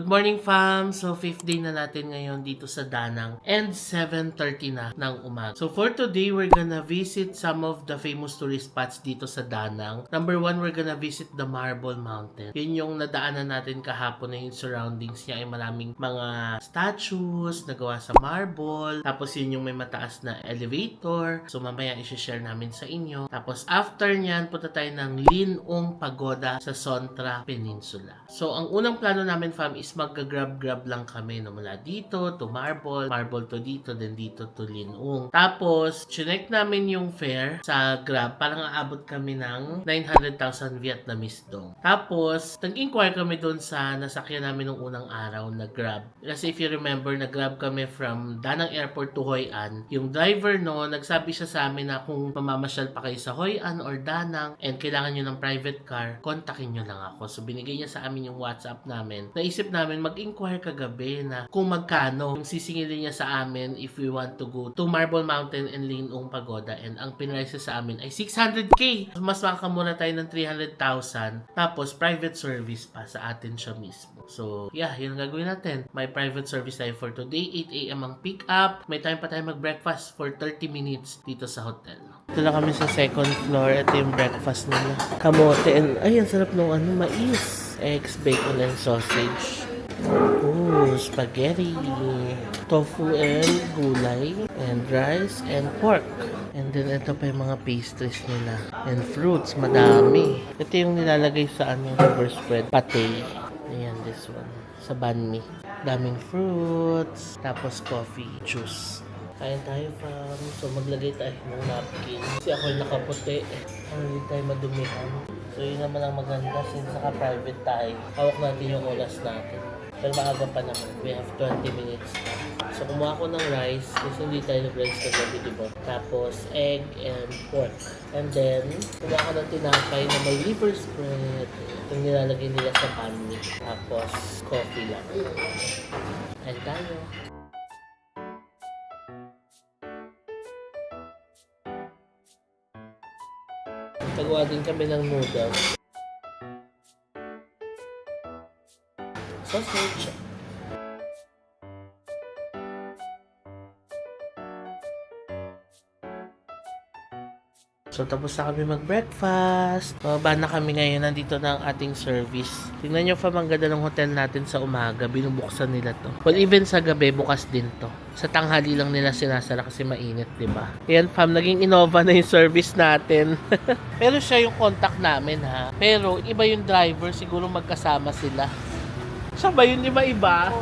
Good morning, fam! So, 5th day na natin ngayon dito sa Danang and 7:30 na ng umaga. So, for today, we're gonna visit some of the famous tourist spots dito sa Danang. Number 1, we're gonna visit the Marble Mountain. Yun yung nadaanan natin kahapon na yung surroundings niya ay maraming mga statues na gawa sa marble. Tapos, yun yung may mataas na elevator. So, mamaya i-share namin sa inyo. Tapos, after nyan, punta tayo ng Linong Pagoda sa Sontra Peninsula. So, ang unang plano namin, fam, is mag-grab lang kami no, mula dito to Marble to dito, then dito to Linong. Tapos, chinek namin yung fare sa Grab, parang aabot kami ng 900,000 Vietnamese dong. Tapos, nag-inquire kami doon sa nasakyan namin nung unang araw na Grab. Kasi if you remember, nag-Grab kami from Danang Airport to Hoi An. Yung driver no, nagsabi siya sa amin na kung mamamasyal pa kayo sa Hoi An or Danang and kailangan nyo ng private car, kontakin nyo lang ako. So, binigay niya sa amin yung WhatsApp namin. Naisip namin mag-inquire kagabi na kung magkano yung sisingilin niya sa amin if we want to go to Marble Mountain and Linong Pagoda, and ang pinrice sa amin ay 600k. Mas makakamura tayo ng 300,000 tapos private service pa sa atin siya mismo. So yeah, yun ang gagawin natin. May private service tayo for today. 8 AM ang pick up. May time pa tayo mag-breakfast for 30 minutes dito sa hotel. Ito na kami sa second floor. Ito yung breakfast nila. Kamote and ay, ang sarap nung mais. Eggs, bacon, and sausage. Oh, spaghetti. Tofu and gulay. And rice and pork. And then, ito pa yung mga pastries nila. And fruits, madami. Ito yung nilalagay sa river spread. Pate. Ayan, this one. Sa banh mi. Daming fruits. Tapos coffee, juice. Kain tayo, fam. So, maglagay tayo ng napkin. Kasi ako yung nakaputi. Hindi tayo madumihan. So, yun naman ang maganda since naka-private tayo. Hawak natin yung oras natin. Pero maaga pa naman. We have 20 minutes na. So, kumuha ko ng rice. Kasi hindi tayo nag-rice kagabi, diba? Tapos, egg and pork. And then, kumuha ko ng tinapay na may liver spread. Yung nilalagay nila sa banh mi. Tapos, coffee lang. Kain tayo. Nagawa din kami ng noodles. Sausage. So, tapos na kami mag-breakfast. Bababa na kami ngayon. Nandito na ang ating service. Tingnan nyo, fam, ang ganda ng hotel natin sa umaga. Binubuksan nila to. Well, even sa gabi, bukas din to. Sa tanghali lang nila sinasara kasi mainit, diba? Ayan, fam, naging Innova na yung service natin. Pero siya yung contact namin, ha? Pero, iba yung driver. Siguro magkasama sila. Siya ba yun? Iba?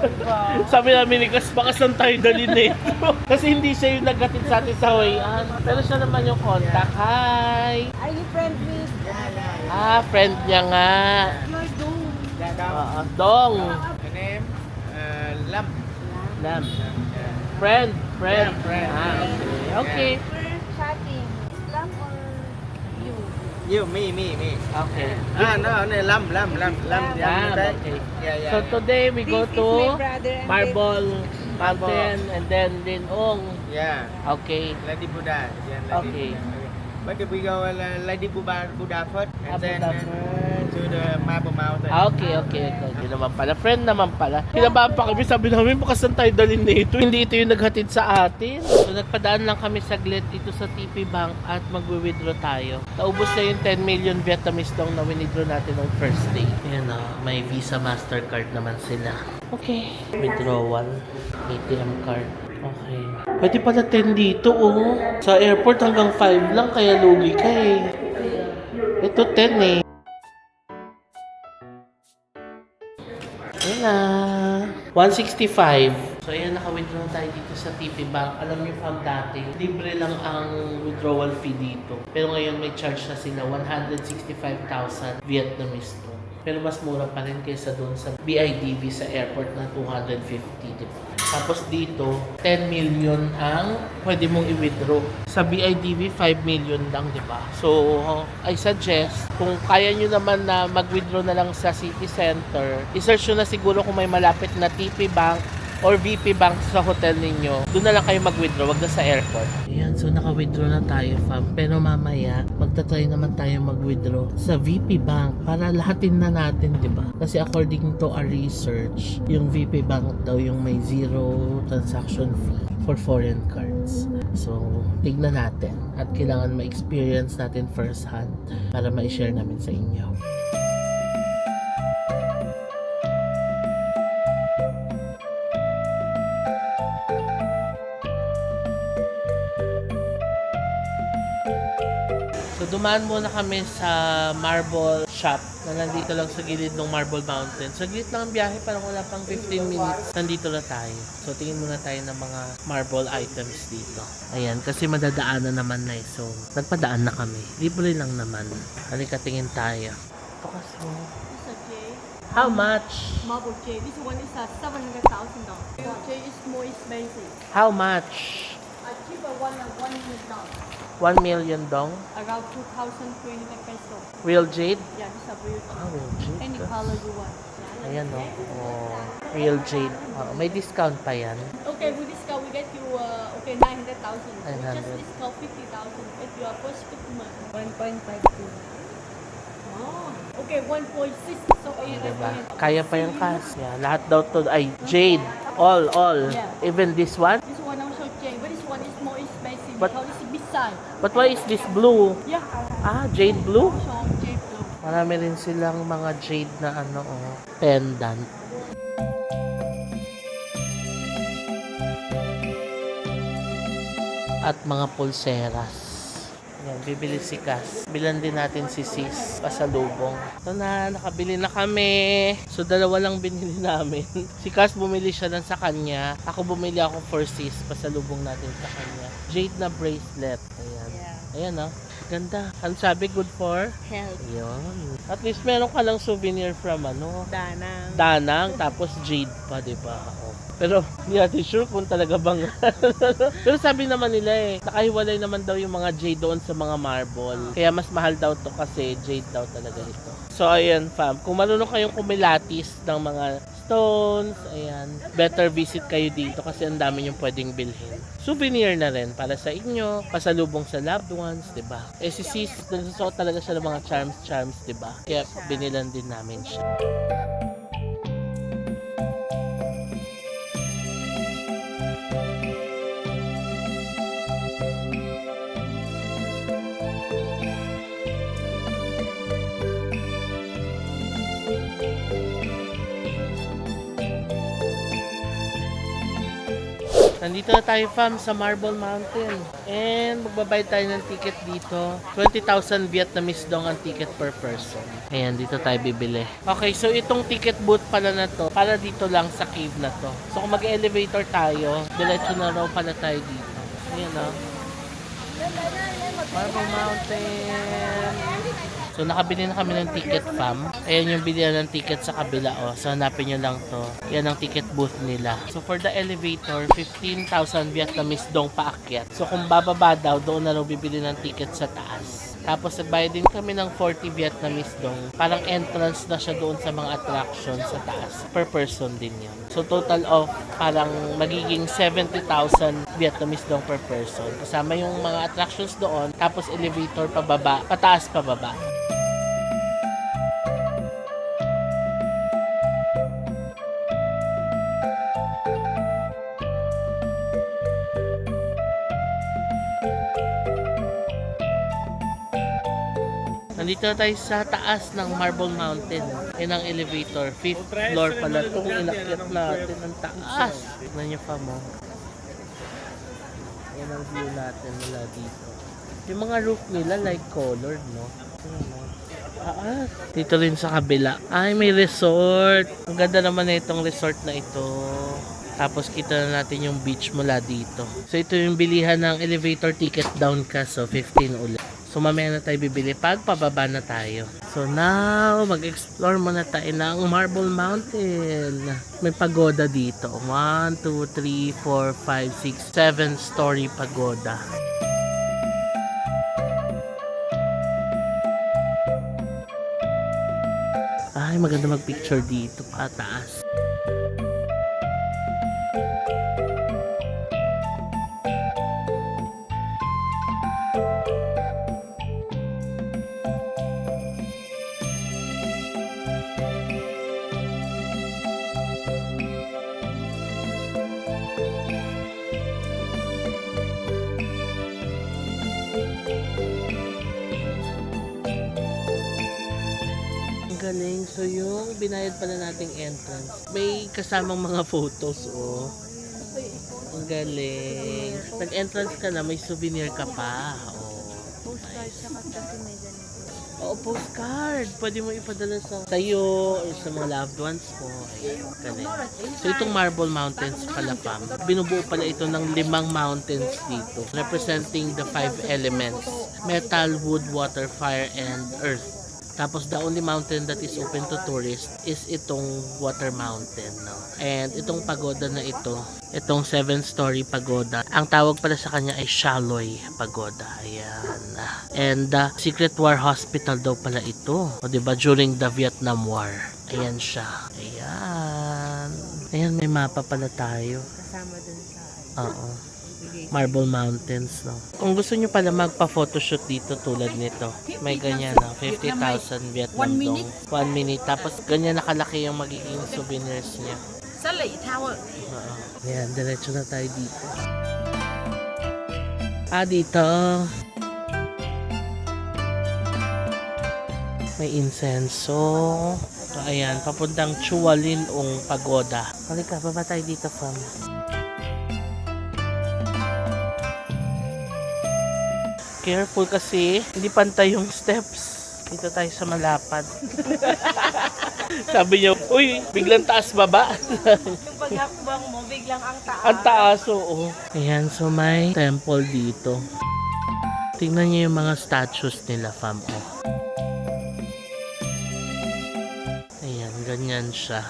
Sabi namin ni Kas, baka saan tayo dalhin nito? Kasi hindi siya yung naghatid sa atin sa Hoi An. Pero siya naman yung contact. Hi! Are you friend with? Friend niya nga. You're Dong. Dong. The name? Lam. Lam. Friend. Yeah, friend. Okay. We're chatting. Islam or you? You, me. Okay. No, Lam. Okay. Yeah. So today we go This is to my brother and Marble Mountain and then Linong. Yeah. Okay. Lady Buddha. Yeah, Okay. But if we go Lady Buddha first, and then Buddha first. to the Marble Mountain. Okay. Hindi naman pala. Friend naman pala. Kinabahan pa kami. Sabi namin, baka saan tayo dalhin nito? Hindi ito yung naghatid sa atin. So, nagpadaan lang kami saglit dito sa TP Bank at mag-withdraw tayo. Naubos na yung 10 million Vietnamese dong na withdraw natin on first day. Ayan o. May Visa Mastercard naman sila. Okay. Withdrawal. ATM card. Okay. Pwede pala 10 dito, oh. Sa airport hanggang 5 lang, kaya lugi ka eh. Ito 10 eh. Ayan na. 165. So, ayan, naka-withdraw tayo dito sa TP Bank. Alam niyo, fam, dati, libre lang ang withdrawal fee dito. Pero ngayon, may charge na sila 165,000 Vietnamese dong. Pero mas mura pa rin kaysa doon sa BIDV sa airport na 250, diba? Tapos dito, 10 million ang pwede mong i-withdraw. Sa BIDV, 5 million lang, diba? So, I suggest, kung kaya nyo naman na mag-withdraw na lang sa City Center, i-search nyo na siguro kung may malapit na TP Bank or VP Bank sa hotel ninyo. Doon na lang kayo mag-withdraw, wag na sa airport. Ayan, So naka-withdraw na tayo, fam. Pero mamaya, magta-try naman tayo mag-withdraw sa VP Bank para lahatin na natin, di ba? Kasi according to our research, yung VP Bank daw yung may zero transaction fee for foreign cards. So, tignan natin at kailangan ma-experience natin first hand para ma-share namin sa inyo. So, dumaan muna kami sa marble shop na nandito lang sa gilid ng Marble Mountain. Sa gilid lang ang biyahe, parang wala pang 15 minutes. Nandito na tayo. So, tingin muna tayo ng mga marble items dito. Ayan, kasi madadaanan naman na eh. So, nagpadaan na kami. Libre lang naman. Halika, tingin tayo. Ito kasi. This is a J. How much? Marble J. This one is $700,000. J is more expensive. How much? A cheaper one is $1 million. 1 million dong? Around 2,300 peso. Real jade? Yeah, this is a real Ah, J. real jade. Any color you want. Ayan o. Oh. Real jade. Oh, may discount pa yan. Okay, with discount we get you okay 900,000. We 900. just discount 50,000 if you are first 50 month. 1.52. Oh, okay 1.6. So Diba? Kaya pa yung cash. Yeah, lahat daw to ay jade. All. Yeah. Even this one? This one also J, but this one is more expensive But- because it's beside. But why is this blue? Yeah. Ah, jade blue? So J blue. Marami rin silang mga jade na pendant. At mga pulseras. Yan, bibili si Cass. Bilan din natin si Sis pasalubong. Ito na, nakabili na kami. So, dalawa lang binili namin. Si Cass bumili siya lang sa kanya. Ako bumili ako for Sis. Pasalubong natin sa kanya. Jade na bracelet. Ayan. Yeah. Ayan, oh. Ganda. Ang sabi, good for? Health. Yun. At least meron ka lang souvenir from Danang. Danang, tapos jade pa, di ba? Pero hindi natin sure kung talaga bang pero sabi naman nila nakahiwalay naman daw yung mga jade doon sa mga marble. Kaya mas mahal daw to kasi jade daw talaga ito. So ayan fam, kung marunong kayong kumilatis ng mga stones, ayan, better visit kayo dito kasi ang dami yung pwedeng bilhin. Souvenir na rin para sa inyo, pasalubong sa loved ones, di ba? Si Sis, nagsusuot talaga siya ng mga charms, di ba? Kaya binilan din namin siya. Nandito na tayo fam sa Marble Mountain. And magbabayad tayo ng ticket dito. 20,000 Vietnamese dong ang ticket per person. Ayan, dito tayo bibili. Okay, so itong ticket booth pala na to, para dito lang sa cave na to. So kung mag-elevator tayo, diretso na raw pala tayo dito. Ayan o. Marble Mountain. So nakabili na kami ng ticket fam. Ayan yung bilihan ng ticket sa kabila oh. So hanapin nyo lang to. Yan ang ticket booth nila. So for the elevator, 15,000 Vietnamese dong paakyat. So kung bababa daw, doon na raw bibili ng ticket sa taas. Tapos nagbayad din kami ng 40 Vietnamese dong. Parang entrance na siya doon sa mga attractions sa taas. Per person din yun. So total of parang magiging 70,000 Vietnamese dong per person. Kasama yung mga attractions doon. Tapos elevator pababa, pataas pababa. Nandito na tayo sa taas ng Marble Mountain. Yan ang elevator. 5th floor pala itong inakyat natin ang taas. Tignan niyo pa mo. Yan ang view natin mula dito. Yung mga roof nila like colored, no? Dito rin sa kabila. Ay, may resort. Ang ganda naman na itong resort na ito. Tapos kita na natin yung beach mula dito. So ito yung bilihan ng elevator ticket down ka. So 15 ulit. So mamaya na tayo bibili pag pababa na tayo. So now, mag-explore muna tayo ng Marble Mountain. May pagoda dito. 1, 2, 3, 4, 5, 6, 7 story pagoda. Ay, maganda mag-picture dito pataas. galing. So yung binayad pala nating entrance, may kasamang mga photos, oh. Ang galing. Nag-entrance ka na, may souvenir ka pa. Oh. Postcard siya kasi may ganito. Oo, postcard. Pwede mo ipadala sa tayo or sa mga loved ones mo. Ayan, galing. So itong Marble Mountains pala, fam. Binubuo pala ito ng 5 mountains dito. Representing the 5 elements. Metal, wood, water, fire, and earth. Tapos the only mountain that is open to tourists is itong water mountain, no? And itong pagoda na ito, itong 7-story pagoda, ang tawag pala sa kanya ay Shaloy Pagoda. Ayan. And Secret War Hospital daw pala ito. O diba, during the Vietnam War. Ayan siya. Ayan. Ayan, may mapa pala tayo. Kasama dun sa Oo. Marble Mountains, no? Kung gusto nyo pala magpa-photoshoot dito tulad nito, may ganyan, no? 50,000 Vietnam dong. 1 minute. Tapos ganyan nakalaki yung magiging souvenirs niya. Sa Lake Tower. Oo. Ayan, diretso na tayo dito. Dito. May insenso. So, ayan, papuntang Chualinong Pagoda. Halika, baba tayo dito, fam. Careful kasi, hindi pantay yung steps. Dito tayo sa malapad. Sabi niya, uy, biglang taas baba. Yung paghakbang mo, biglang ang taas. Ang taas, oo. Ayan, so may temple dito. Tingnan niyo yung mga statues nila, fam. Oh. Ayan, ganyan siya.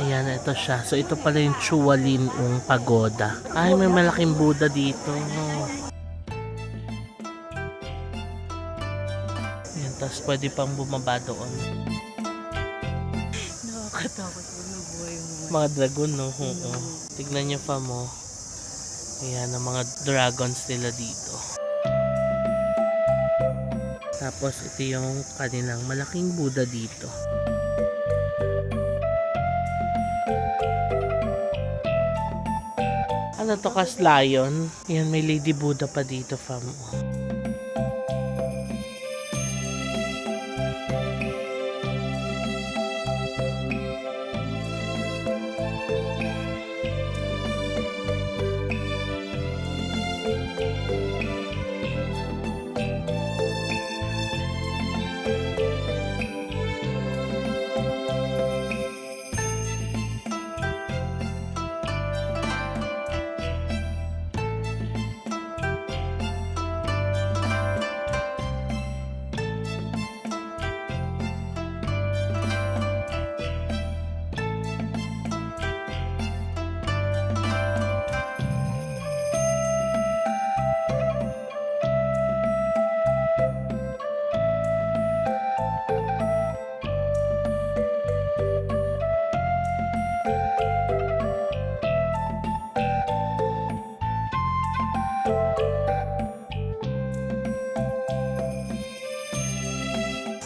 Ayan, ito siya. So, ito pala yung Chualinong Pagoda. Ay, may malaking Buddha dito. Ayan, tapos pwede pang bumaba doon. Nakakatakot mo na buhay mo. Mga dragon, no? Oo. Tignan nyo pa mo. Ayan, ang mga dragons nila dito. Tapos, ito yung kanilang malaking Buddha dito. Ano to, kas lion? Ayan, may Lady Buddha pa dito, fam.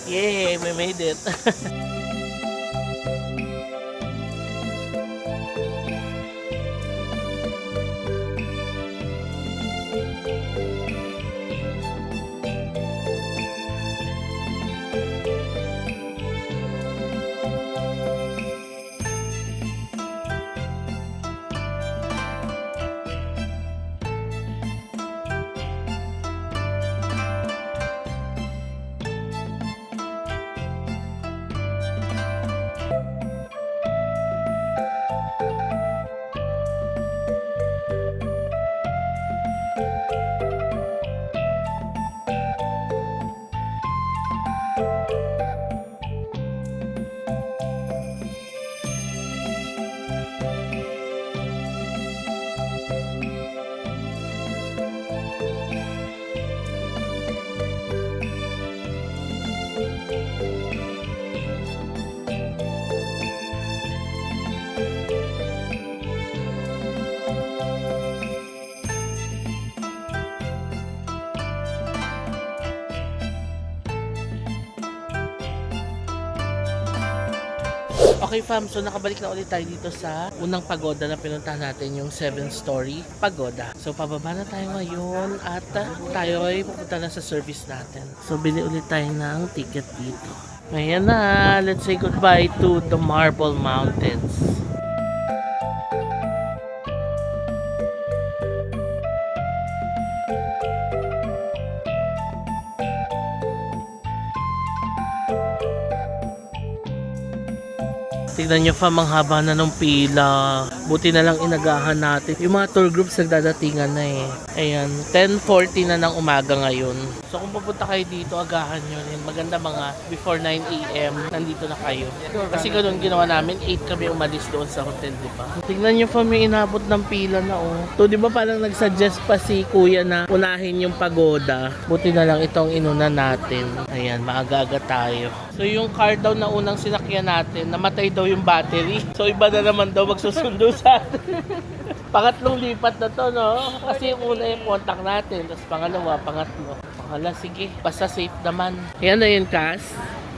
Yay, we made it. Okay fam, so nakabalik na ulit tayo dito sa unang pagoda na pinuntahan natin, yung 7-story pagoda. So pababa na tayo ngayon at tayo ay pupunta na sa service natin. So bili ulit tayo ng ticket dito. Ayan na, let's say goodbye to the Marble Mountains. Tignan nyo fam, ang haba na ng pila. Buti na lang inagahan natin. Yung mga tour groups nagdadatingan na eh. Ayan, 10:40 na ng umaga ngayon. So kung pupunta kayo dito, agahan nyo rin. Maganda mga before 9 a.m. nandito na kayo. Kasi ganun ginawa namin, 8 kami umalis doon sa hotel, di ba? Tignan nyo fam, may inabot ng pila na oh. So di ba parang nagsuggest pa si kuya na unahin yung pagoda. Buti na lang itong inuna natin. Ayan, maaga-aga tayo. So yung car daw na unang sinakyan natin, namatay daw yung battery. So iba na naman daw magsusundo sa atin. Pangatlong lipat na to, no? Kasi yung una yung contact natin, tapos pangalawa, pangatlo. Hala, sige. Basta safe naman. Yan na yun, Cass.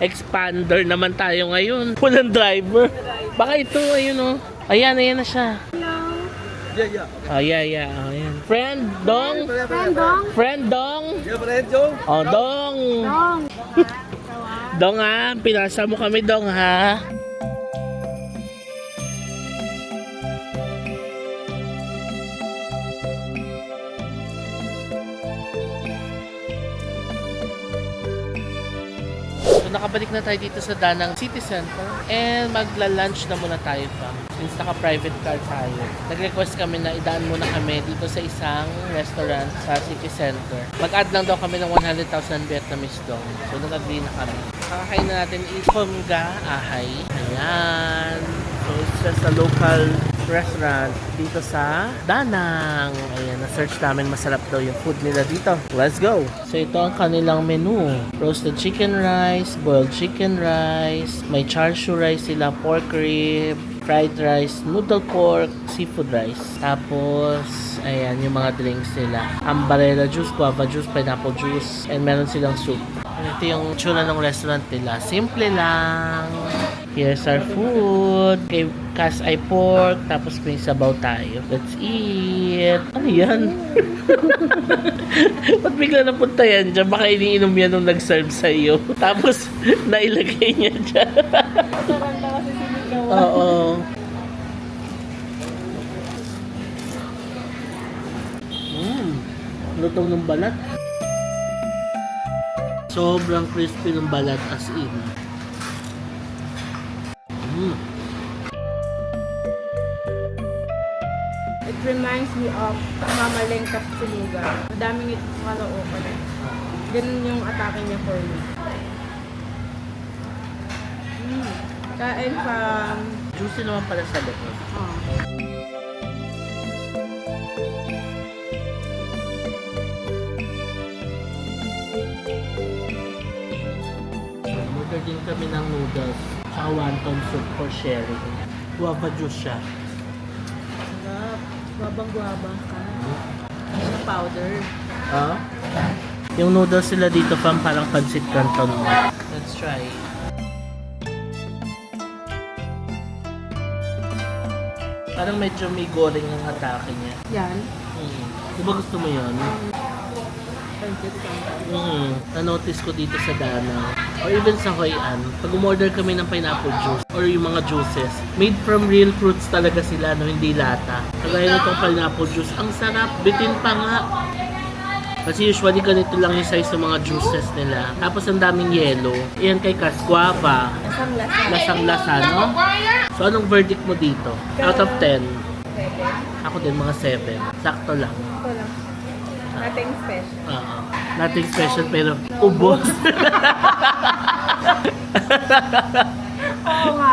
Expander naman tayo ngayon. Walang driver. Baka ito, ayun, oh. Ayan, ayan na siya. Yeah. Oh, yeah. Oh, ayan. Friend, Dong. Friend Dong. Friend, Dong. Yeah, friend, Joe. Oh, Dong. Dong. Dong, ha. Pinasa mo kami, Dong, ha. Nakabalik na tayo dito sa Danang City Center and magla-lunch na muna tayo fam. Since naka-private car tayo, nag-request kami na idaan muna kami dito sa isang restaurant sa City Center. Mag-add lang daw kami ng 100,000 Vietnamese dong. So nag-agree na kami. Kakakain na natin Ikom Ga Ahay. Ayan. So it's just a local restaurant dito sa Danang. Ayan, na-search namin, masarap daw yung food nila dito. Let's go! So ito ang kanilang menu. Roasted chicken rice, boiled chicken rice, may char siu rice sila, pork rib, fried rice, noodle pork, seafood rice. Tapos, ayan, yung mga drinks nila. Ambarella juice, guava juice, pineapple juice, and meron silang soup. Ito yung tsura ng restaurant nila. Simple lang. Here's our food. Kay Cass ay pork, tapos may sabaw tayo. Let's eat. Ano yan? Ba't bigla napunta yan dyan? Baka iniinom yan nung nag-serve sa iyo. Tapos, nailagay niya dyan. Sarang na kasi sinigawan. Oo. Lutong ng balat. Sobrang crispy ng balat as in. It reminds me of Mamaling Kapsulugan. Madaming ito sa kalookan. Ganun yung atake niya for me. Kain from... Juicy naman pala sa loob. Oh. Order din kami ng noodles tsaka wonton soup for sharing. Guava juice siya. Sarap. Guabang-guaba. Sa powder. Ah? Yung noodles sila dito parang pancit canton mo. Let's try. Parang medyo may goreng yung atake niya. Yan. Di ba gusto mo yun? Pancit canton. Na-notice ko dito sa Danang or even sa Hoi An, pag umorder kami ng pineapple juice or yung mga juices, made from real fruits talaga sila, no? Hindi lata. Kagaya nitong pineapple juice, ang sarap, bitin pa nga. Kasi usually ganito lang yung size ng mga juices nila. Tapos ang daming yellow. Yan kay Cass, guava. Lasang lasa. Lasang-lasa, no? So anong verdict mo dito? Out of 10? 7. Ako din mga 7. Sakto lang. Ito lang. Nothing special. Nothing special pero ubos. Oo nga.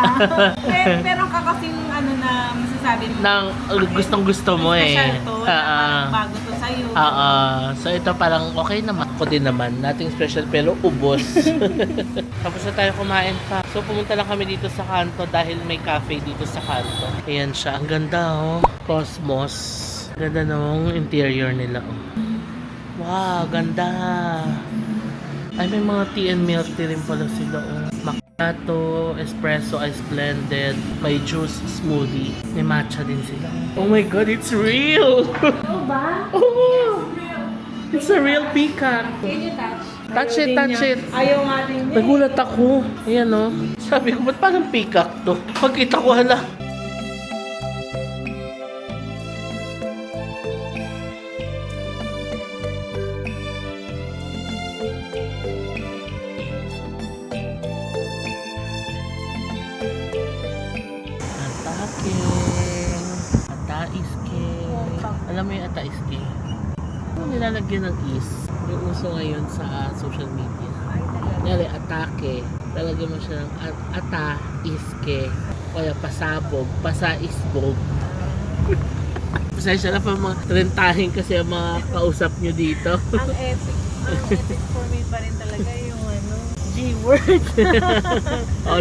Meron ka kasing ano na masasabi mo. Nang gustong gusto mo eh. Special to. Na bago to sa'yo. So ito parang okay naman. Ako din naman. Nothing special pero ubos. Tapos na tayo kumain pa. So pumunta lang kami dito sa kanto dahil may cafe dito sa kanto. Ayan siya. Ang ganda oh. Cosmos. Ganda ng interior nila oh. Wow, ganda. Ay, may mga tea and milk tea rin pala sila oh. Ato, espresso ice blended, may juice smoothie. May matcha din sila. Oh my god, it's real! Oo ba? Oh! It's a real peacock. Can you touch? Touch it, touch it. Ayaw nga din niya. Nagulat ako. Ayan o. Sabi ko, ba't parang peacock to? Pagkita ko, hala. Ataiske. Alam mo yung ataiske? Nilalagyan ng is. Yung uso ngayon sa social media. Kunyari, atake. Lalagyan mo siya ng ata-iske. Kaya pasabog, pasa-isbog. Pasensya na pa mga trentahin kasi ang mga kausap nyo dito. Ang epic for me pa rin talaga yung G-word.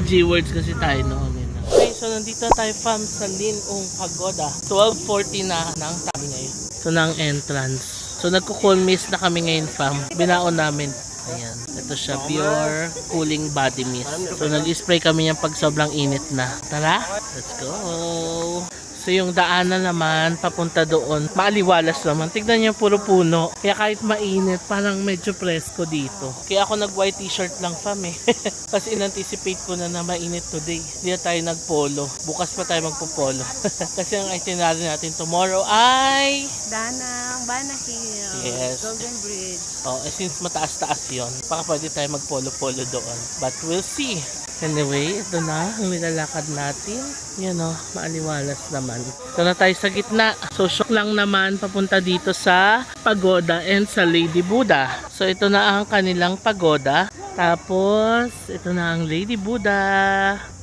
G-words kasi tayo noon. Okay, so nandito tayo fam sa Linong Pagoda. 12:40 na ng tabi ngayon. So na ang entrance. So nagko-cool mist na kami ngayon fam. Binaon namin. Ayan. Ito siya, pure cooling body mist. So nag-spray kami yan pag sobrang init na. Tara, let's go! So yung daanan naman, papunta doon, maaliwalas naman. Tignan niyo, puro puno. Kaya kahit mainit, parang medyo presko dito. Kaya ako nag-white t-shirt lang fam eh. Kasi in-anticipate ko na mainit today. Hindi na tayo nagpolo. Bukas pa tayo magpopolo. Kasi ang itinerary natin tomorrow ay... Danang, Bana Hill, Yes. Golden Bridge. Oh, since mataas-taas yon, baka pwede tayo magpolo-polo doon. But we'll see. Anyway, ito na ang nilalakad natin. Yan o, maaliwalas naman. Ito na tayo sa gitna. So, shock lang naman papunta dito sa pagoda and sa Lady Buddha. So, ito na ang kanilang pagoda. Tapos, ito na ang Lady Buddha.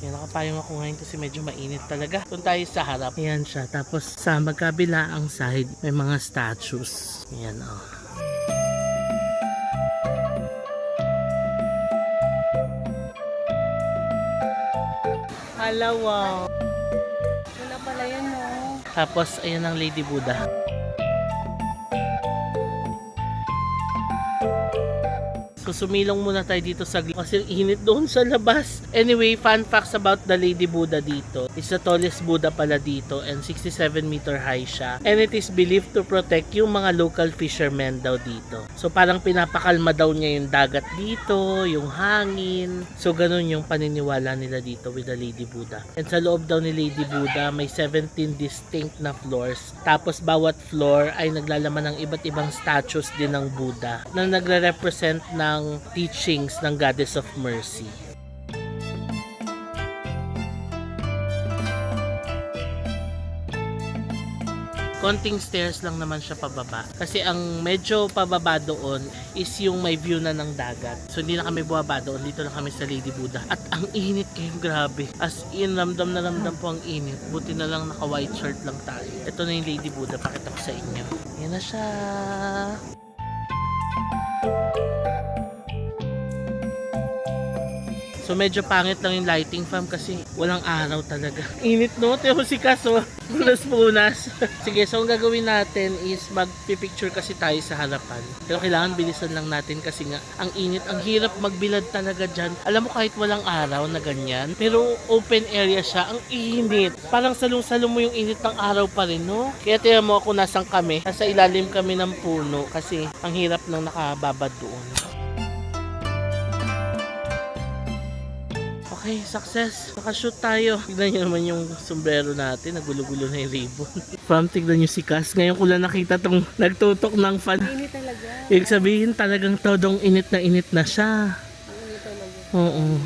Yan, nakapayong ako ngayon kasi medyo mainit talaga. Doon tayo sa harap. Yan siya. Tapos, sa magkabila ang side, may mga statues. Yan o. Hala, wow. Wala pala yan, no? Tapos, ayan ang Lady Buddha. So, sumilong muna tayo dito sa kasi init doon sa labas. Anyway, fun facts about the Lady Buddha dito. It's the tallest Buddha pala dito and 67 meter high siya. And it is believed to protect yung mga local fishermen daw dito. So, parang pinapakalma daw niya yung dagat dito, yung hangin. So, ganun yung paniniwala nila dito with the Lady Buddha. And sa loob daw ni Lady Buddha, may 17 distinct na floors. Tapos, bawat floor ay naglalaman ng iba't ibang statues din ng Buddha na nagre-represent ng teachings ng Goddess of Mercy. Konting stairs lang naman siya pababa. Kasi ang medyo pababa doon is yung may view na ng dagat. So hindi na kami bumaba doon. Dito lang kami sa Lady Buddha. At ang init kayo, grabe. As in, ramdam na ramdam po ang init. Buti na lang naka white shirt lang tayo. Ito na yung Lady Buddha. Pakita ko sa inyo. Yan na siya. So medyo pangit lang yung lighting fam kasi walang araw talaga. Init no? Tiyo si Kaso. Punas-punas. Sige, so ang gagawin natin is magpipicture kasi tayo sa harapan. Pero kailangan bilisan lang natin kasi nga ang init. Ang hirap magbilad talaga dyan. Alam mo kahit walang araw na ganyan. Pero open area siya. Ang init. Parang salong-salong mo yung init ng araw pa rin no? Kaya tiyan mo ako nasang kami. Nasa ilalim kami ng puno kasi ang hirap nang nakababad doon. Okay, success. Nakashoot tayo. Tignan nyo naman yung sombrero natin. Nagulo-gulo na yung ribbon. Fam, tignan nyo si Cass. Ngayon ko lang nakita tong nagtutok ng fan. Init talaga. Ibig sabihin talagang todong init na siya. Init talaga. Oo.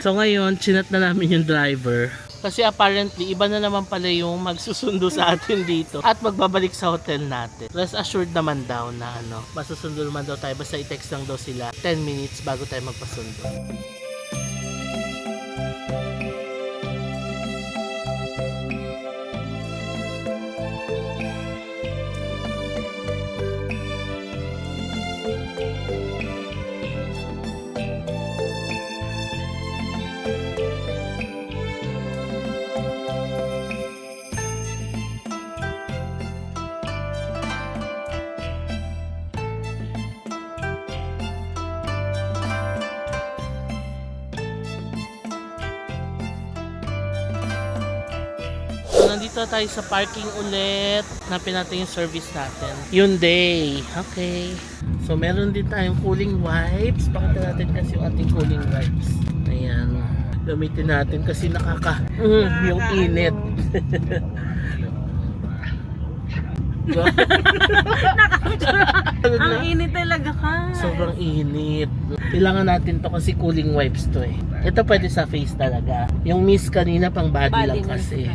So ngayon, chinat na namin yung driver. Kasi apparently, iba na naman pala yung magsusundo sa atin dito at magbabalik sa hotel natin. Rest assured naman daw na masusundo naman daw tayo. Basta i-text lang daw sila 10 minutes bago tayo magpasundo. nandito tayo sa parking ulit. Hanapin natin yung service natin. Hyundai. Okay. So, meron din tayong cooling wipes. Pakita natin kasi yung ating cooling wipes. Ayan. Gamitin natin kasi yung init. Ang init talaga ka. Sobrang init. Kailangan natin to kasi cooling wipes to eh. Ito pwede sa face talaga. Yung mist kanina pang body lang mist kasi.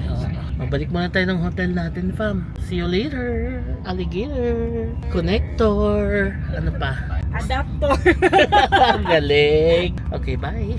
Mabalik muna tayo ng hotel natin, fam. See you later. Alligator. Connector. Ano pa? Adapter. Galing. Okay, bye.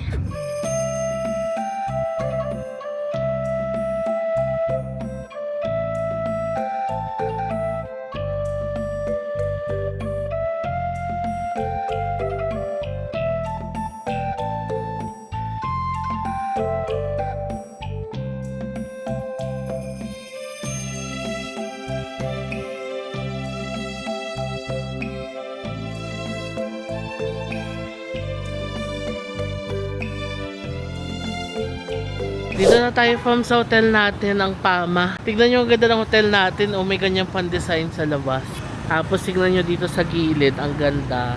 Dito na tayo from sa hotel natin, ang Pama. Tignan nyo ang ganda ng hotel natin. Oh, may ganyang pan-design sa labas. Tapos tignan nyo dito sa gilid, ang ganda.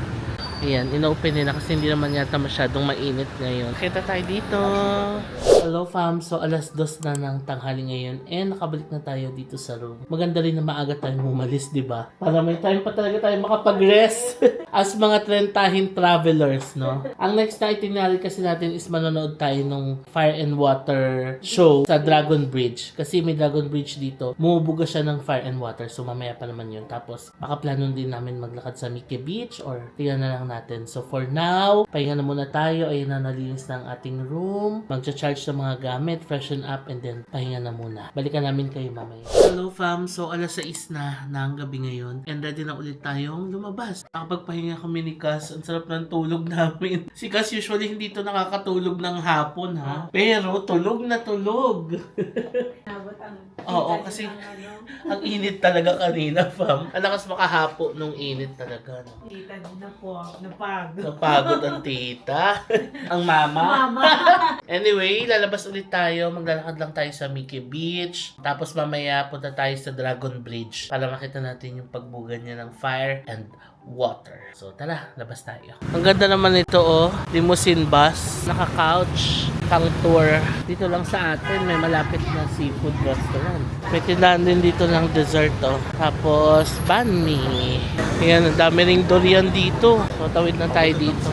Ayan, inopen nila kasi hindi naman yata masyadong mainit ngayon. Kita tayo dito. Hello fam, so alas 2 na ng tanghali ngayon and nakabalik na tayo dito sa room. Maganda rin na maaga tayong umalis, di ba? Para may time pa talaga tayo makapag-rest as mga trentahin travelers, no? Ang next na itinerary kasi natin is manonood tayo ng Fire and Water show sa Dragon Bridge. Kasi may Dragon Bridge dito. Bumubuga siya ng fire and water, so mamaya pa naman yun. Tapos, baka planon din namin maglakad sa Mickey Beach or tingnan na lang natin. So for now, pahinga na muna tayo. Ayun na, nalinis na ang ating room. Magcha-charge ng mga gamit, freshen up, and then pahinga na muna. Balikan namin kayo mamaya. Hello fam, so alas 6 na ng gabi ngayon and ready na ulit tayong lumabas. Nakapagpahinga kami ni Cass. Ang sarap ng tulog namin. Si Cass usually hindi to nakakatulog ng hapon ha. Pero tulog na tulog. Oo, kasi ang init talaga kanina, fam. Ang lakas makahapo nung init talaga. No? Tita, na po. Napagod. Napagod ang tita. Ang mama. Anyway, lalabas ulit tayo. Maglalakad lang tayo sa Mickey Beach. Tapos mamaya punta tayo sa Dragon Bridge para makita natin yung pagbuga niya ng fire and water. So tara, labas tayo. Ang ganda naman ito oh. Limousine bus. Naka-couch. Pang tour. Dito lang sa atin may malapit na seafood restaurant. May tindahan din dito ng dessert oh. Tapos banh mi. Ayan, ang dami ring durian dito. So tawid na tayo dito.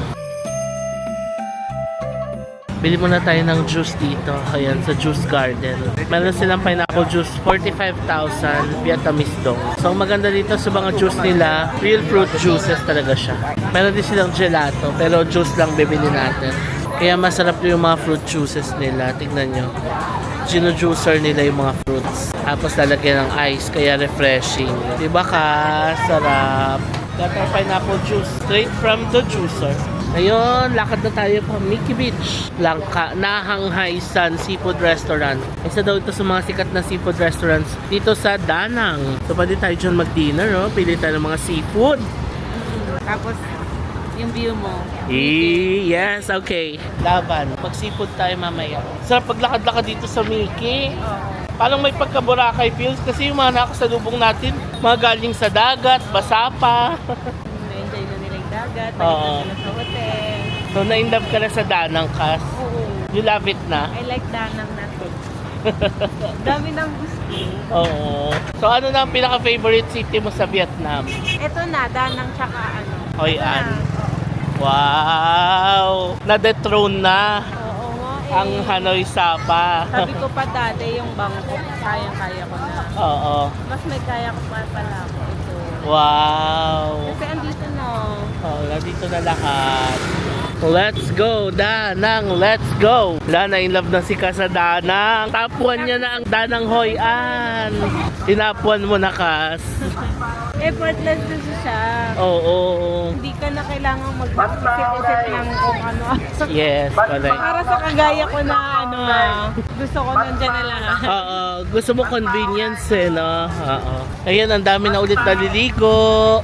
Bili muna tayo ng juice dito. Ayan, sa Juice Garden. Meron silang pineapple juice, 45,000 Vietnamese dong. So, ang maganda dito sa mga juice nila, real fruit juices talaga siya. Meron din silang gelato, pero juice lang bibili natin. Kaya masarap yung mga fruit juices nila. Tignan nyo. Gino-juicer nila yung mga fruits. Tapos lalagyan ng ice, kaya refreshing. Diba ka? Sarap. Got our pineapple juice straight from the juicer. Ngayon, lakad na tayo pa Mickey Beach. Langka, Nahang San Seafood Restaurant. Isa daw ito sa mga sikat na seafood restaurants dito sa Danang. So, pwede tayo dyan mag-dinner, oh. Pili tayo ng mga seafood. Tapos, yung view mo. Yes, okay. Laban. Mag-seafood tayo mamaya. Sarap paglakad-lakad dito sa Mickey. Parang may pagka-Boracay feels kasi yung mga nakasalubong natin, mga galing sa dagat, basa pa. Na-enjoy na nila yung dagat. Oo. Balik na sa hotel. So, na-in-love ka na sa Danang, Cass. Oo. You love it na? I like Danang na to. Dami ng gusto. Oo. So, ano na ang pinaka-favorite city mo sa Vietnam? Ito na, Danang tsaka ano. Hoi An. Wow! Na-dethrone na Oo nga eh. ang Hanoi Sapa. Sabi ko pa dati yung Bangkok, kayang-kaya ko na. Oo. Mas may kaya ko pa pala ako ito. Wow! Kasi andito na. Oh, nandito na lahat. Let's go, Danang! Let's go! Wala na, in love na si Ka sa Danang. Tapuan niya na ang Danang Hoi An. Tinapuan mo na, Kas. Effortless na siya. Oo. Hindi ka na kailangan mag-isip-isip ng kung ano. Yes, correct. Para sa kagaya ko na ano, gusto ko nandyan na lahat. Oo, gusto mo convenience eh, no? Oo. Ayan, ang dami na ulit naliligo.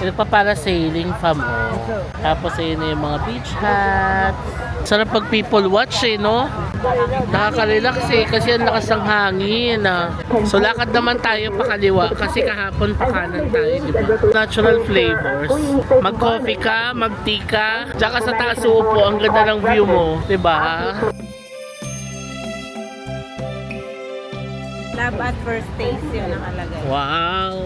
Ito pa para sailing fam, oh. Tapos ayun na yung mga beach hats. Sarap pag people watch eh, no? Nakaka-relax eh, kasi ang lakas ng hangin. So lakad naman tayo pakaliwa kasi kahapon pa kanan tayo, di ba? Natural flavors. Mag-coffee ka, mag-tea ka, tsaka sa taas uupo, ang ganda ng view mo, di ba? Love at first taste yun nakalagay. Wow!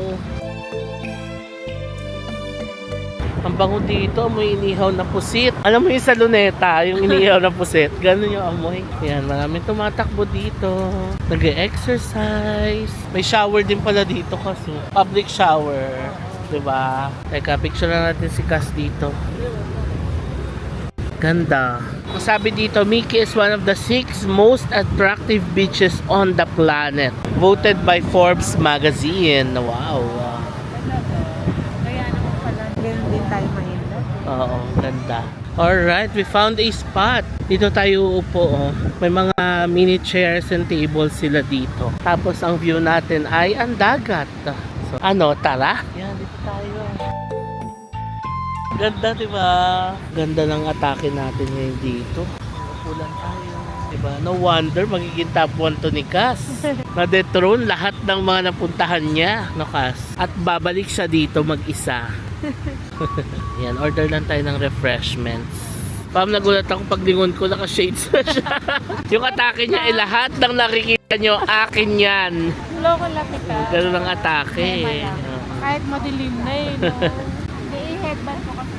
Ang bango dito, amoy inihaw na pusit. Alam mo yung sa Luneta, yung inihaw na pusit. Ganun yung amoy. Yan, maraming tumatakbo dito. Nag-exercise. May shower din pala dito kasi. Public shower. Diba? Teka, picture na natin si Cass dito. Ganda. Sabi dito, Miki is one of the 6 most attractive beaches on the planet. Voted by Forbes magazine. Wow. Ganun din tayo mainit. Oo, ganda. Alright, we found a spot. Dito tayo upo. Oh. May mga mini chairs and tables sila dito. Tapos ang view natin ay ang dagat. So, tara? Yan, dito tayo. Ganda, diba? Ganda ng atake natin ngayon dito. Ulan tayo. Diba? No wonder magiging top 1 to ni Cass. Na-dethrone lahat ng mga napuntahan niya, no Cass? At babalik siya dito mag-isa. Yan, order lang tayo ng refreshments. Pam, nagulat ako paglingon ko, naka-shades na siya. Yung atake niya, lahat ng nakikita nyo, akin yan. Loko lapit ka. Ganun ang atake. Kahit madilim na eh. No? Hindi, i-headband mo kasi.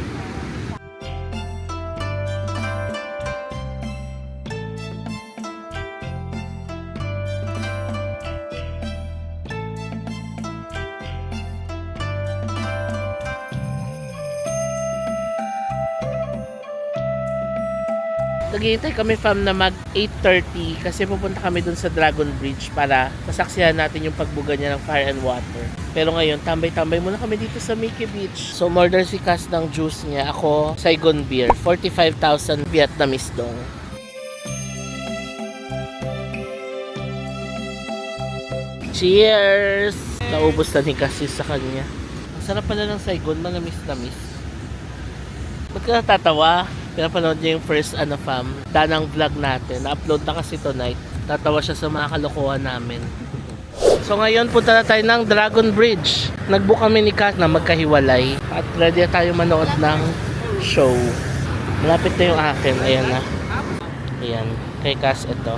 Naghihintay kami fam na mag 8:30 kasi pupunta kami dun sa Dragon Bridge para masaksihan natin yung pagbuga niya ng fire and water. Pero ngayon, tambay-tambay muna kami dito sa Miki Beach. So, order si Cass ng juice niya. Ako, Saigon beer. 45,000 Vietnamese dong. Cheers! Naubos na ni Cass sa kanya. Ang sarap pala ng Saigon, manamis-namis. Ba't ka natatawa? Pinapanood niya yung first Danang vlog natin. Na-upload na kasi tonight. Tatawa siya sa mga kalokohan namin. So ngayon punta na tayo ng Dragon Bridge. Nag-book kami ni Cass na magkahiwalay. At ready na tayo manood ng show. Malapit na yung akin. Ayan na. Ayan. Kay Cass ito.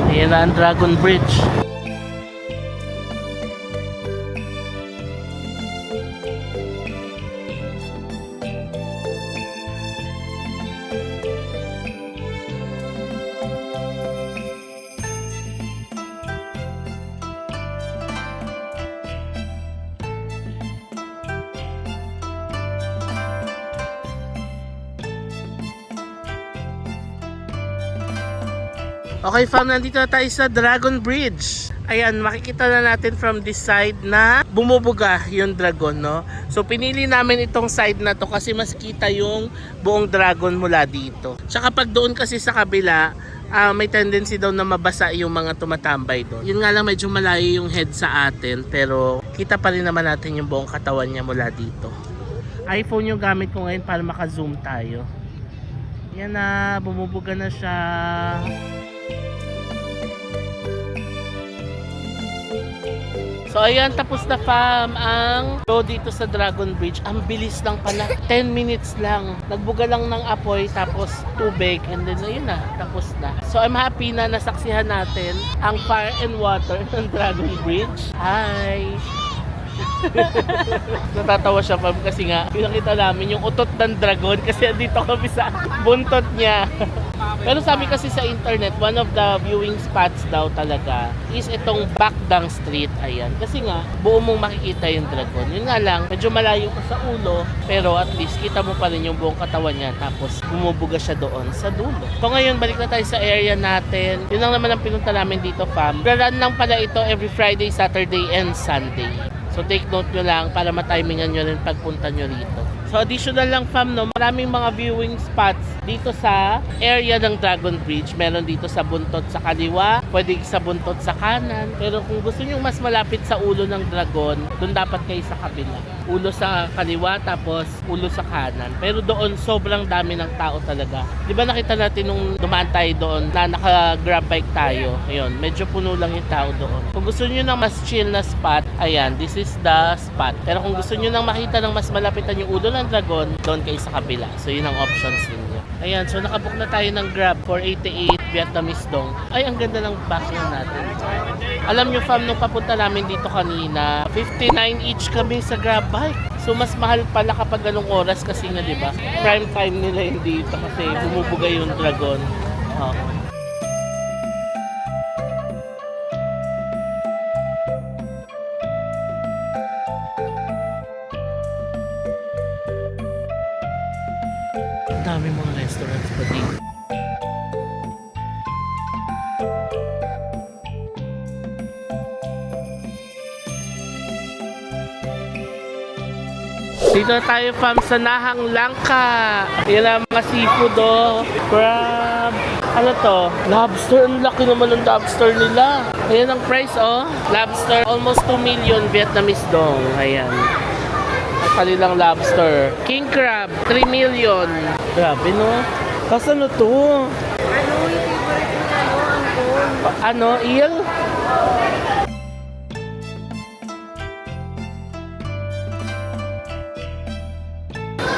Ayan na ang Dragon Bridge. Okay fam, nandito na tayo sa Dragon Bridge. Ayan, makikita na natin from this side na bumubuga yung dragon, no? So pinili namin itong side na to kasi mas kita yung buong dragon mula dito. Tsaka pag doon kasi sa kabila, may tendency daw na mabasa yung mga tumatambay doon. Yun nga lang, medyo malayo yung head sa atin, pero kita pa rin naman natin yung buong katawan niya mula dito. iPhone yung gamit ko ngayon para maka-zoom tayo. Yan na, bumubuga na siya. So ayan, tapos na fam ang show dito sa Dragon Bridge. Ang bilis lang pala, 10 minutes lang. Nagbuga lang ng apoy tapos tubig and then ayun na, tapos na. So I'm happy na nasaksihan natin ang fire and water ng Dragon Bridge. Hi! Natatawa siya fam kasi nga pinakita namin yung utot ng dragon kasi andito kami sa buntot niya. Pero sabi kasi sa internet, one of the viewing spots daw talaga is itong Bakdang Street. Ayan. Kasi nga, buo mong makikita yung dragon. Yun nga lang, medyo malayo ka sa ulo, pero at least kita mo pa rin yung buong katawan niya. Tapos, bumubuga siya doon sa dulo. So ngayon, balik na tayo sa area natin. Yun lang naman ang pinunta namin dito, fam. Run lang pala ito every Friday, Saturday, and Sunday. So take note nyo lang para matimingan nyo rin pagpunta nyo rito. So additional lang, fam, no, maraming mga viewing spots dito sa area ng Dragon Bridge. Meron dito sa buntot sa kaliwa, pwede sa buntot sa kanan. Pero kung gusto nyo mas malapit sa ulo ng dragon, doon dapat kayo sa kabila. Ulo sa kaliwa, tapos ulo sa kanan. Pero doon sobrang dami ng tao talaga. Di ba nakita natin nung dumaan tayo doon na naka-grab bike tayo? Ayun, medyo puno lang yung tao doon. Kung gusto nyo ng mas chill na spot, ayan, this is the spot. Pero kung gusto nyo ng makita ng mas malapitan yung ulo ng dragon, doon kayo sa kabila. So yun ang options ninyo. Ayan, so nakabook na tayo ng Grab for 88 Vietnamese dong. Ay, ang ganda ng background natin. Alam nyo, fam, nung papunta namin dito kanina, 59 each kami sa Grab bike. So mas mahal pala kapag ganung oras kasi nga, di ba? Prime time nila yung dito kasi bumubuga yung dragon. Oh. Ang dami mga restaurants pa dito. Dito tayo, fam, sa Nahang Langka. Yan ang mga seafood, oh. Crab. Ano to? Lobster. Ang laki naman ng lobster nila. Ayan ang price, oh. Lobster, almost 2 million Vietnamese dong. Ayan. Ang kanilang lobster. King crab, 3 million. Grabe, no? Kasi ano to? Ano yung favorite mo? Ano? Eel?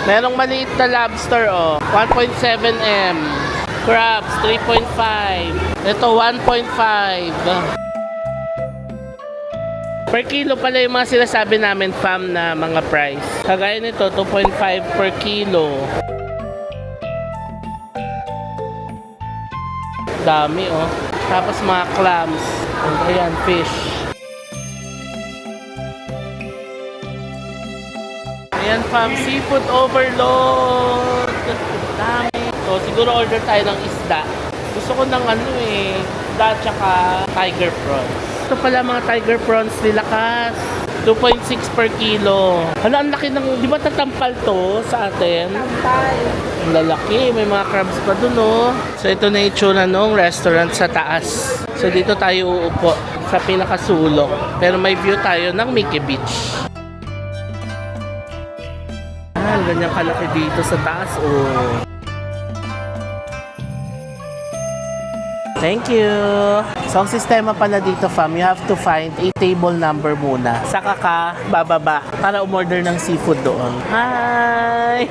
Merong maliit na lobster, oh. 1.7 m. Crabs, 3.5. Ito, 1.5. Per kilo pala yung mga sinasabi namin, fam, na mga price. Kagaya nito, 2.5 per kilo. Dami, oh. Tapos mga clams. Ayan, fish. Ayan, fam, seafood overload. Dami. So, siguro order tayo ng isda. Gusto ko ng isda tsaka tiger prawns. Ito pala mga tiger prawns nila, kas. 2.6 per kilo. Hala, ang laki ng, di ba tatampal to sa atin? Tampal. Ang lalaki, may mga crabs pa dun, oh. So, ito na yung itsura ng restaurant sa taas. So, dito tayo uupo sa pinakasulok. Pero may view tayo ng Mickey Beach. Ganyan kalaki dito sa taas, oh. Thank you. So, ang sistema pala dito, fam, you have to find a table number muna. Saka ka bababa para umorder ng seafood doon. Hi!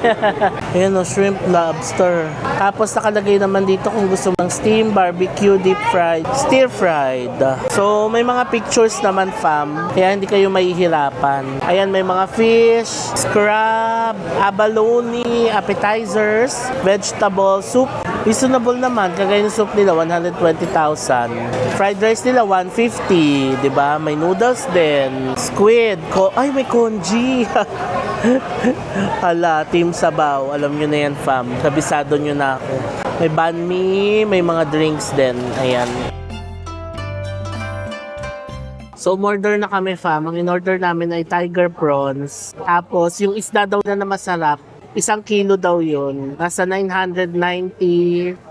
Ayan, o, shrimp, lobster. Tapos, nakalagay naman dito kung gusto mong steam, barbecue, deep fried, stir fried. So, may mga pictures naman, fam. Kaya hindi kayo mahihirapan. Ayan, may mga fish, crab, abalone, appetizers, vegetable, soup. Reasonable naman. Kagaya ng soup nila, 120,000. Fried rice nila, 150. Diba? May noodles din. Squid. Ay, may congee. Hala, Team Sabaw. Alam nyo na yan, fam. Kabisado nyo na ako. May banh mi, may mga drinks din. Ayan. So, umorder na kami, fam. Ang in-order namin ay tiger prawns. Tapos, yung isda daw na masarap, 1 kilo daw yun. Nasa 990,000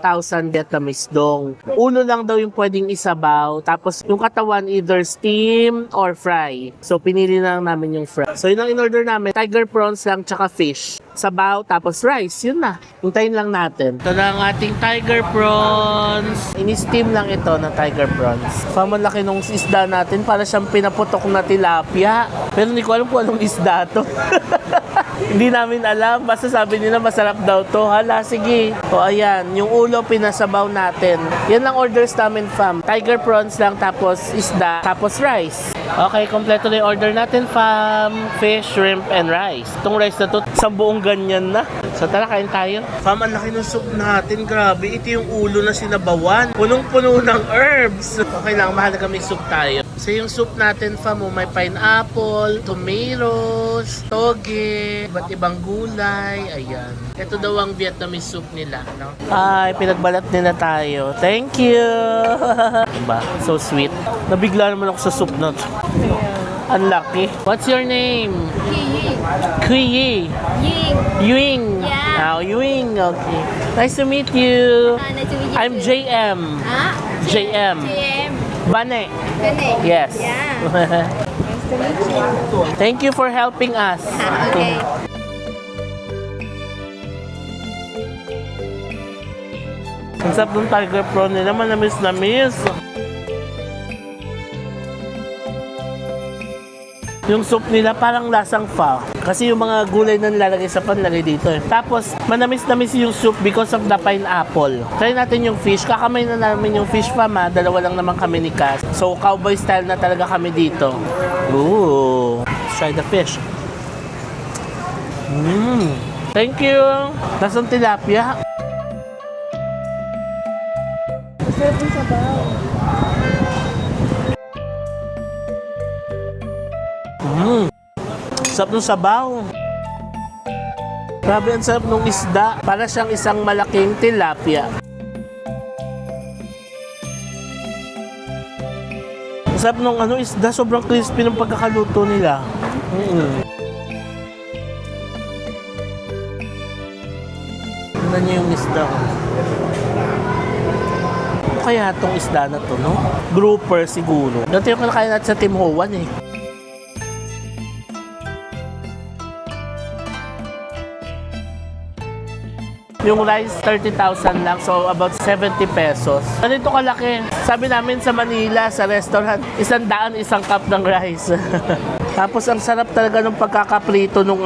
Vietnamese dong. Ulo lang daw yung pwedeng isabaw. Tapos yung katawan either steam or fry. So pinili na lang namin yung fry. So yun ang in-order namin. Tiger prawns lang tsaka fish. Sabaw tapos rice. Yun na. Hintayin lang natin. Ito na ang ating tiger prawns. Ini-steam lang ito na tiger prawns. Pamalaki nung isda natin. Para siyang pinaputok na tilapia. Pero hindi ko alam kung anong isda to. Hindi namin alam. Basta sabi nila masarap daw to. Hala, sige. O ayan, yung ulo pinasabaw natin. Yan lang orders namin, fam. Tiger prawns lang, tapos isda, tapos rice. Okay, kompleto na yung order natin, fam. Fish, shrimp, and rice. Itong rice na to, sa buong ganyan na. So tara, kain tayo. Fam, ang laki ng soup natin. Grabe, ito yung ulo na sinabawan. Punong-puno ng herbs. Okay lang, mahalaga may soup tayo. So yung soup natin, fam, may pineapple, tomatoes, toge, iba't ibang gulay. Ayan. Ito daw ang Vietnamese soup nila, no? Ay, pinagbalat nila tayo. Thank you! Diba? So sweet. Nabigla naman ako sa soup na to. Ang laki. What's your name? Kuyi. Ying. Yeah. Oh, Ying. Okay. Nice to meet you. Nice to meet you I'm too. JM. Ah? JM. JM. Bane. Gane. Yes. Yeah. Nice to meet you. Thank you for helping us. Okay. Ang sarap ng tiger prawn nila, manamis na miss. Yung soup nila parang lasang pho. Kasi yung mga gulay na nilalagay sa panlagay dito eh. Tapos, manamis-namis yung soup because of the pineapple. Try natin yung fish. Kakamay na namin yung fish pa ma. Dalawa lang naman kami ni Cass. So, cowboy style na talaga kami dito. Ooh. Let's try the fish. Thank you. Nasaan tilapia? Sarap yung sabaw. Sarap ng sabaw. Grabe, ang sarap ng isda. Para siyang isang malaking tilapia. Ang sarap ng isda. Sobrang crispy ng pagkakaluto nila. Tingnan niyo yung isda. Ano kaya itong isda na to, no? Grouper siguro. Dati yung kinakain natin sa Tim Ho Wan eh. Yung rice, 30,000 lang. So, about 70 pesos. Ganito kalaki. Sabi namin sa Manila, sa restaurant, 100 isang cup ng rice. Tapos, ang sarap talaga ng pagkakaprito nung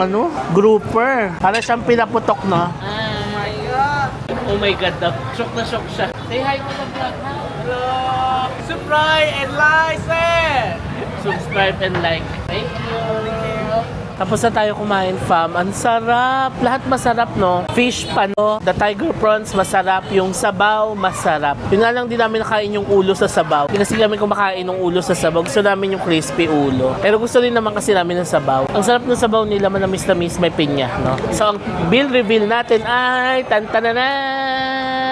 grouper. Para siyang pinaputok, no? Oh my God, shock na shock siya. Say hi to the vlog, ha? Hello! Subscribe and like, sir! Subscribe and like. Thank you. Tapos na tayo kumain, fam. Ang sarap. Lahat masarap, no? Fish pa, no? The tiger prawns, masarap. Yung sabaw, masarap. Yun nga lang, di namin nakain yung ulo sa sabaw. Hindi kasi kami kumakain ng ulo sa sabaw. Gusto namin yung crispy ulo. Pero gusto rin naman kasi namin ng sabaw. Ang sarap ng sabaw nila, manamis-namis, may pinya, no? So, ang bill reveal natin ay tantananan!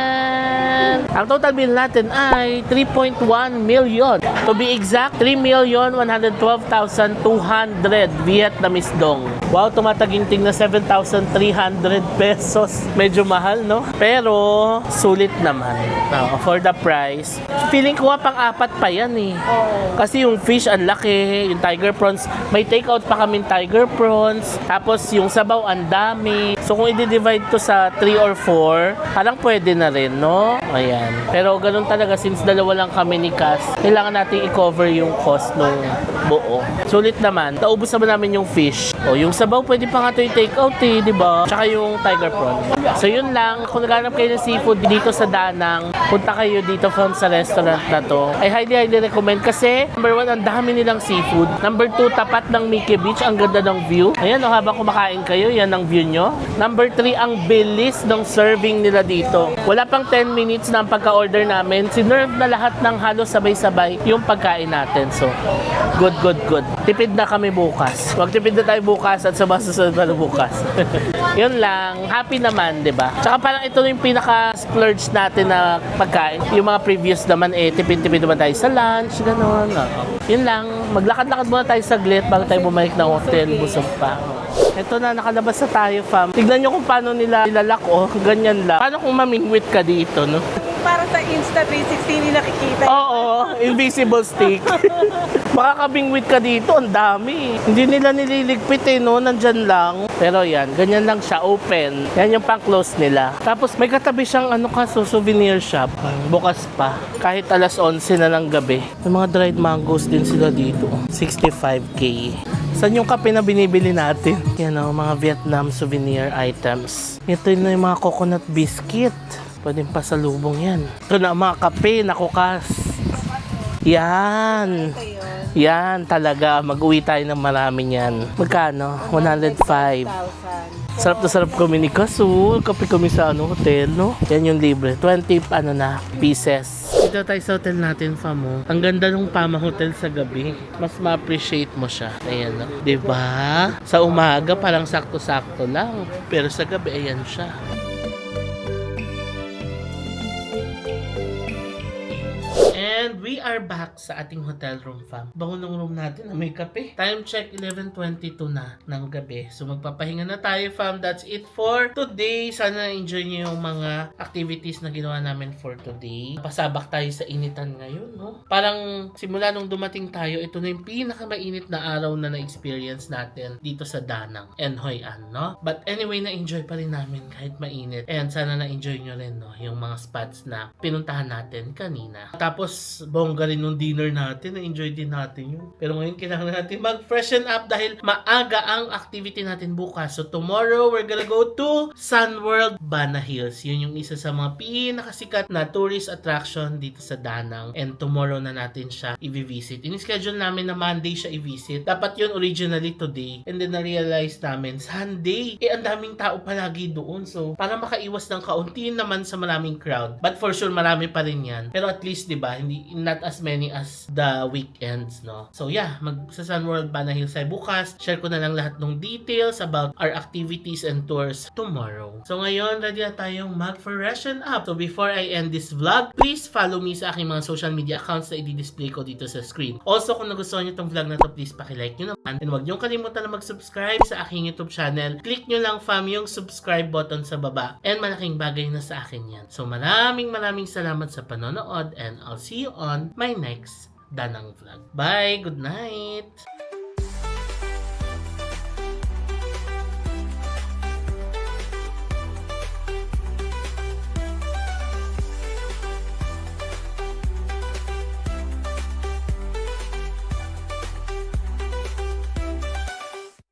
Ang total bill natin ay 3.1 million. To be exact, 3,112,200 Vietnamese dong. Wow, tumataginting na 7,300 pesos. Medyo mahal, no? Pero, sulit naman. No, for the price. Feeling ko nga pang-apat pa yan eh. Kasi yung fish, ang laki. Yung tiger prawns, may take-out pa kaming tiger prawns. Tapos yung sabaw, ang dami. So kung i-divide to sa 3 or 4, parang pwede na rin, no? Ayan. Pero ganun talaga, since dalawa lang kami ni Cass, kailangan natin i-cover yung cost nung buo. Sulit naman. Naubos naman namin yung fish. O, yung sabaw, pwede pa nga ito i-take out eh, di ba? Tsaka yung tiger prawn. So, yun lang. Kung naghanap kayo ng seafood dito sa Danang, punta kayo dito from sa restaurant na to. I highly recommend kasi, number 1, ang dami nilang seafood. Number 2, tapat ng Mickey Beach. Ang ganda ng view. Ayan, o, habang kumakain kayo, yan ang view nyo. Number 3, ang bilis ng serving nila dito. Wala pang 10 minutes na ang pagka-order namin. Sinerve na lahat ng halos sabay-sabay yung pagkain natin. So, good. Tipid na kami bukas. Magtipid na tayo bukas at sa susunod na bukas. Yun lang. Happy naman, di ba? Tsaka parang ito yung pinaka-splurge natin na pagkain. Yung mga previous naman, tipid-tipid naman tayo sa lunch, gano'n. Yun lang. Maglakad-lakad muna tayo saglit bago tayo bumalik ng hotel. Busog pa. Ito na, nakalabas na tayo, fam. Tignan nyo kung paano nila nilalak, ganyan lang. Paano kung mamingwit ka dito, no? Para sa Insta 360 hindi nakikita. Oo, invisible stick. Makakabingwit ka dito, ang dami. Hindi nila nililigpit no, nandyan lang. Pero yan, ganyan lang siya, open. Yan yung pang-close nila. Tapos may katabi siyang souvenir shop. Bukas pa, kahit alas 11 na ng gabi. May mga dried mangoes din sila dito. 65K. Saan yung kape na binibili natin? Yan mga Vietnam souvenir items. Ito na yung mga coconut biscuit. Pwedeng pasalubong yan. Ito na mga kape na kukas. Yan. Yan talaga. Mag-uwi tayo ng marami yan. Magkano? 105. 1,000. Sarap na sarap kami ni Kasul. Kape kami sa hotel, no? Yan yung libre. 20 pieces. Dito tayo sa hotel natin, famo. Ang ganda ng Pama Hotel sa gabi. Mas ma-appreciate mo siya. Ayan, no? Diba? Sa umaga, parang sakto-sakto lang. Pero sa gabi, ayan siya. And we are back sa ating hotel room, fam. Bango ng room natin na may kape. Time check, 11:22 na ng gabi. So magpapahinga na tayo, fam. That's it for today. Sana na-enjoy niyo yung mga activities na ginawa namin for today. Pasabak tayo sa initan ngayon, no? Parang simula nung dumating tayo, ito na yung pinakamainit na araw na na-experience natin dito sa Danang and Hoi An, no? But anyway, na-enjoy pa rin namin kahit mainit. And sana na-enjoy nyo rin, no? Yung mga spots na pinuntahan natin kanina. Tapos, bongga rin nung dinner natin. Na-enjoy din natin yun. Pero ngayon, kailangan natin mag-freshen up dahil maaga ang activity natin bukas. So, tomorrow, we're gonna go to Sun World Bana Hills. Yun yung isa sa mga pinakasikat na tourist attraction dito sa Danang. And tomorrow na natin siya i-visit. In-schedule namin na Monday siya i-visit. Dapat yun originally today. And then, na-realize namin, Sunday. Ang daming tao palagi doon. So, para makaiwas ng kaunti naman sa maraming crowd. But for sure, marami pa rin yan. Pero at least, diba, hindi not as many as the weekends, no? So yeah, sa Sun World Bana Hills ay bukas. Share ko na lang lahat ng details about our activities and tours tomorrow. So ngayon, ready na tayong mag-freshen up. So before I end this vlog, please follow me sa aking mga social media accounts na i-display ko dito sa screen. Also, kung nagustuhan nyo itong vlog na to, please pakilike nyo naman. And huwag nyo kalimutan na mag-subscribe sa aking YouTube channel. Click nyo lang, fam, yung subscribe button sa baba. And malaking bagay na sa akin yan. So maraming salamat sa panonood and I'll see you on my next Danang vlog. Bye! Good night!